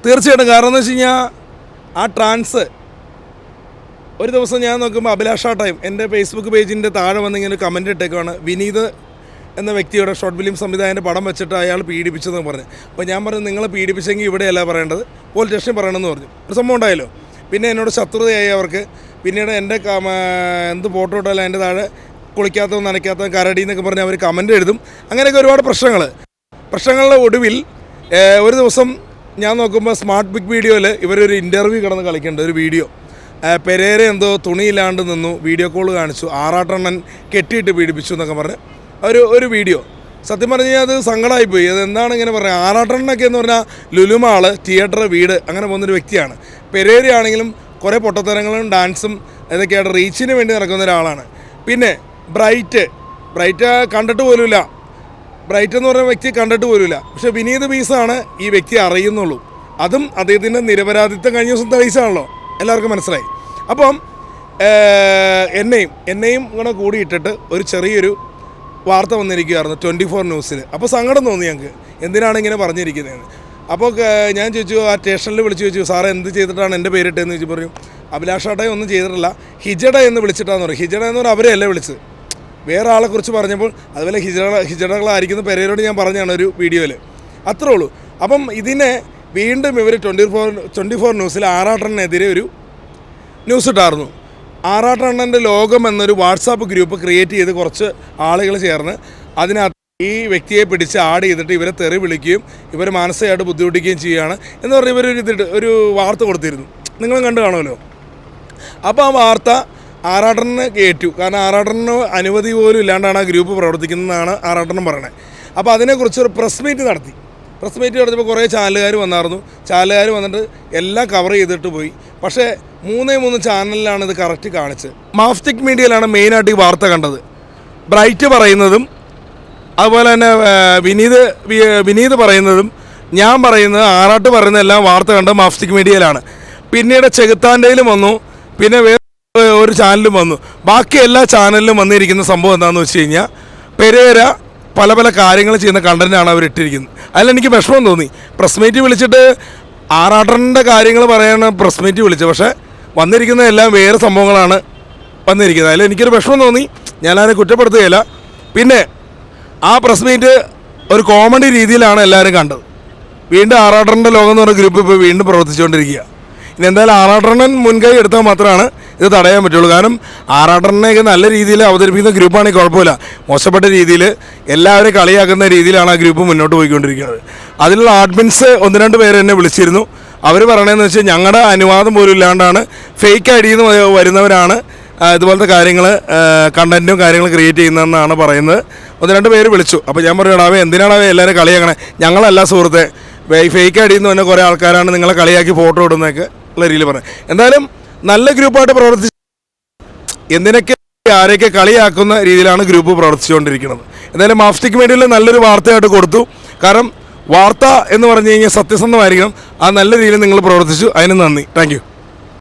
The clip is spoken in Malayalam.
തീർച്ചയായിട്ടും. കാരണം എന്ന് വെച്ച് കഴിഞ്ഞാൽ ആ ട്രാൻസ് ഒരു ദിവസം ഞാൻ നോക്കുമ്പോൾ അഭിലാഷ ടൈം എൻ്റെ ഫേസ്ബുക്ക് പേജിൻ്റെ താഴെ വന്ന് ഇങ്ങനെ കമൻറ്റ് ഇട്ടേക്കാണ്, വിനീത് എന്ന വ്യക്തിയുടെ ഷോർട്ട് ഫിലിം സംവിധായകൻ്റെ പടം വെച്ചിട്ട് അയാൾ പീഡിപ്പിച്ചതെന്ന് പറഞ്ഞു. അപ്പോൾ ഞാൻ പറഞ്ഞു, നിങ്ങൾ പീഡിപ്പിച്ചെങ്കിൽ ഇവിടെയല്ല പറയേണ്ടത്, പോലീസ് സ്റ്റേഷൻ പറയണമെന്ന് പറഞ്ഞു. ഒരു സംഭവം ഉണ്ടായല്ലോ. പിന്നെ എന്നോട് ശത്രുതയായി അവർക്ക്. പിന്നീട് എൻ്റെ എന്ത് ഫോട്ടോ ഇട്ടാലും അതിൻ്റെ താഴെ കുളിക്കാത്തതും നനയ്ക്കാത്തതും കരടി എന്നൊക്കെ പറഞ്ഞ് അവർ കമൻറ്റ് എഴുതും. അങ്ങനെയൊക്കെ ഒരുപാട് പ്രശ്നങ്ങളുടെ ഒടുവിൽ ഒരു ദിവസം ഞാൻ നോക്കുമ്പോൾ സ്മാർട്ട് ബിഗ് വീഡിയോയിൽ ഇവരൊരു ഇൻ്റർവ്യൂ കിടന്ന് കളിക്കേണ്ട ഒരു വീഡിയോ. പെരേര എന്തോ തുണിയില്ലാണ്ട് നിന്നു, വീഡിയോ കോൾ കാണിച്ചു, ആറാട്ടെണ്ണൻ കെട്ടിയിട്ട് പീഡിപ്പിച്ചു എന്നൊക്കെ പറഞ്ഞ് ഒരു വീഡിയോ. സത്യം പറഞ്ഞു കഴിഞ്ഞാൽ അത് സങ്കടമായിപ്പോയി. അത് എന്താണ് ഇങ്ങനെ പറയുക, ആറാട്ടെണ്ണനൊക്കെ എന്ന് പറഞ്ഞാൽ ലുലുമാൾ, തിയേറ്റർ, വീട് അങ്ങനെ പോകുന്നൊരു വ്യക്തിയാണ്. പെരേരയാണെങ്കിലും കുറേ പൊട്ടത്തരങ്ങളും ഡാൻസും ഇതൊക്കെയായിട്ട് റീച്ചിന് വേണ്ടി നടക്കുന്ന ഒരാളാണ്. പിന്നെ ബ്രൈറ്റ് കണ്ടിട്ട് പോലുമില്ല, ബ്രൈറ്റ് എന്ന് പറയുന്ന വ്യക്തി കണ്ടിട്ട് പോലുമില്ല. പക്ഷേ വിനീത് പീസാണ് ഈ വ്യക്തി അറിയുന്നുള്ളൂ. അതും അദ്ദേഹത്തിൻ്റെ നിരപരാധിത്വം കഴിഞ്ഞ ദിവസം തെളിയിച്ചാണല്ലോ, എല്ലാവർക്കും മനസ്സിലായി. അപ്പം എന്നെയും ഇങ്ങനെ കൂടിയിട്ടിട്ട് ഒരു ചെറിയൊരു വാർത്ത വന്നിരിക്കുകയായിരുന്നു 24 ന്യൂസിൽ. അപ്പോൾ സങ്കടം തോന്നി ഞങ്ങൾക്ക്, എന്തിനാണ് ഇങ്ങനെ പറഞ്ഞിരിക്കുന്നതെന്ന്. അപ്പോൾ ഞാൻ ചോദിച്ചു, ആ സ്റ്റേഷനിൽ വിളിച്ച് ചോദിച്ചു, സാറേ എന്ത് ചെയ്തിട്ടാണ് എൻ്റെ പേരിട്ടതെന്ന് ചോദിച്ചു. പറഞ്ഞു, അഭിലാഷാട്ടയെ ഒന്നും ചെയ്തിട്ടില്ല, ഹിജഡ എന്ന് വിളിച്ചിട്ടാന്ന് പറയും. ഹിജഡ എന്ന് പറഞ്ഞാൽ അവരെയല്ലേ വിളിച്ചത്, വേറെ ആളെക്കുറിച്ച് പറഞ്ഞപ്പോൾ അതുപോലെ ഹിജഡകളായിരിക്കുന്ന പെരേരോട് ഞാൻ പറഞ്ഞാണ് ഒരു വീഡിയോയിൽ, അത്രേ ഉള്ളൂ. അപ്പം ഇതിനെ വീണ്ടും ഇവർ 24 ന്യൂസിൽ ആറാട്ടെണ്ണനെതിരെ ഒരു ന്യൂസ് ഇട്ടായിരുന്നു. ആറാട്ടെണ്ണൻ്റെ ലോകം എന്നൊരു വാട്സാപ്പ് ഗ്രൂപ്പ് ക്രിയേറ്റ് ചെയ്ത് കുറച്ച് ആളുകൾ ചേർന്ന് അതിനകത്ത് ഈ വ്യക്തിയെ പിടിച്ച് ആഡ് ചെയ്തിട്ട് ഇവരെ തെറി വിളിക്കുകയും ഇവരെ മാനസികമായിട്ട് ബുദ്ധിമുട്ടിക്കുകയും ചെയ്യുകയാണ് എന്ന് പറഞ്ഞ് ഒരു വാർത്ത കൊടുത്തിരുന്നു. നിങ്ങളും കണ്ടു കാണുമല്ലോ. അപ്പോൾ ആ വാർത്ത ആറാട്ടെണ്ണനെ ഏറ്റു. കാരണം ആറാട്ടെണ്ണന് അനുമതി പോലും ഇല്ലാണ്ടാണ് ആ ഗ്രൂപ്പ് പ്രവർത്തിക്കുന്നതെന്നാണ് ആറാട്ടെണ്ണൻ പറയണത്. അപ്പോൾ അതിനെക്കുറിച്ചൊരു പ്രസ് മീറ്റ് നടത്തിയപ്പോൾ കുറേ ചാനലുകാർ വന്നിട്ട് എല്ലാം കവർ ചെയ്തിട്ട് പോയി. പക്ഷേ 3 ചാനലിലാണ് ഇത് കറക്റ്റ് കാണിച്ചത്. മാഫ്റ്റിക് മീഡിയയിലാണ് മെയിനായിട്ട് ഈ വാർത്ത കണ്ടത്. ബ്രൈറ്റ് പറയുന്നതും അതുപോലെ തന്നെ വിനീത് പറയുന്നതും ഞാൻ പറയുന്നത് ആറാട്ട് പറയുന്നതെല്ലാം വാർത്ത കണ്ട മാഫ്റ്റിക് മീഡിയയിലാണ്. പിന്നീട് ചെകുത്താൻ്റെയിലും വന്നു, പിന്നെ വേറെ ഒരു ചാനലും വന്നു. ബാക്കി എല്ലാ ചാനലിലും വന്നിരിക്കുന്ന സംഭവം എന്താണെന്ന് വെച്ച് കഴിഞ്ഞാൽ പെരേര പല കാര്യങ്ങൾ ചെയ്യുന്ന കണ്ടൻറ്റാണ് അവർ ഇട്ടിരിക്കുന്നത്. അതിലെനിക്ക് വിഷമം തോന്നി. പ്രസ് മീറ്റ് വിളിച്ചിട്ട് ആറാട്ടൻ്റെ കാര്യങ്ങൾ പറയാനാണ് പ്രസ് മീറ്റ് വിളിച്ചത്. പക്ഷേ വന്നിരിക്കുന്ന എല്ലാം വേറെ സംഭവങ്ങളാണ് വന്നിരിക്കുന്നത്. അതിലെനിക്കൊരു വിഷമം തോന്നി. ഞാനതിനെ കുറ്റപ്പെടുത്തുകയില്ല. പിന്നെ ആ പ്രസ് മീറ്റ് ഒരു കോമഡി രീതിയിലാണ് എല്ലാവരും കണ്ടത്. വീണ്ടും ആറാട്ടൻ്റെ ലോകം എന്ന് പറഞ്ഞ ഗ്രൂപ്പ് ഇപ്പോൾ വീണ്ടും പ്രവർത്തിച്ചുകൊണ്ടിരിക്കുക. ഇനി എന്തായാലും ആറാട്ടണ്ണൻ മുൻകൈ എടുത്താൽ മാത്രമാണ് ഇത് തടയാൻ പറ്റുള്ളൂ. കാരണം ആറാട്ടണ്ണനെയൊക്കെ നല്ല രീതിയിൽ അവതരിപ്പിക്കുന്ന ഗ്രൂപ്പാണെങ്കിൽ കുഴപ്പമില്ല. മോശപ്പെട്ട രീതിയിൽ എല്ലാവരെയും കളിയാക്കുന്ന രീതിയിലാണ് ആ ഗ്രൂപ്പ് മുന്നോട്ട് പോയിക്കൊണ്ടിരിക്കുന്നത്. അതിലുള്ള അഡ്മിൻസ് 1-2 പേര് എന്നെ വിളിച്ചിരുന്നു. അവർ പറയണതെന്ന് വെച്ചാൽ ഞങ്ങളുടെ അനുവാദം പോലും ഇല്ലാണ്ടാണ് ഫേക്ക് ഐ ഡിയിൽ നിന്ന് വരുന്നവരാണ് ഇതുപോലത്തെ കാര്യങ്ങൾ കണ്ടൻറ്റും കാര്യങ്ങളും ക്രിയേറ്റ് ചെയ്യുന്നതെന്നാണ് പറയുന്നത്. 1-2 പേര് വിളിച്ചു. അപ്പോൾ ഞാൻ പറയുകയാണ്, എന്തിനാണ് എല്ലാവരും കളിയാക്കണേ, ഞങ്ങളല്ല സുഹൃത്തെ, ഫേക്ക് ഐ ഡിയിൽ നിന്ന് തന്നെ കുറേ ആൾക്കാരാണ് നിങ്ങളെ കളിയാക്കി ഫോട്ടോ ഇടുന്നതൊക്കെ ഉള്ള രീതിയിൽ പറഞ്ഞു. എന്തായാലും നല്ല ഗ്രൂപ്പായിട്ട് പ്രവർത്തിച്ച് എന്തിനൊക്കെ ആരെയൊക്കെ കളിയാക്കുന്ന രീതിയിലാണ് ഗ്രൂപ്പ് പ്രവർത്തിച്ചുകൊണ്ടിരിക്കുന്നത്. എന്തായാലും മാഫ്റ്റിക് മീഡിയയിൽ നല്ലൊരു വാർത്തയായിട്ട് കൊടുത്തു. കാരണം വാർത്ത എന്ന് പറഞ്ഞു കഴിഞ്ഞാൽ സത്യസന്ധമായിരിക്കണം. ആ നല്ല രീതിയിൽ നിങ്ങൾ പ്രവർത്തിച്ചു, അതിന് നന്ദി. Thank you.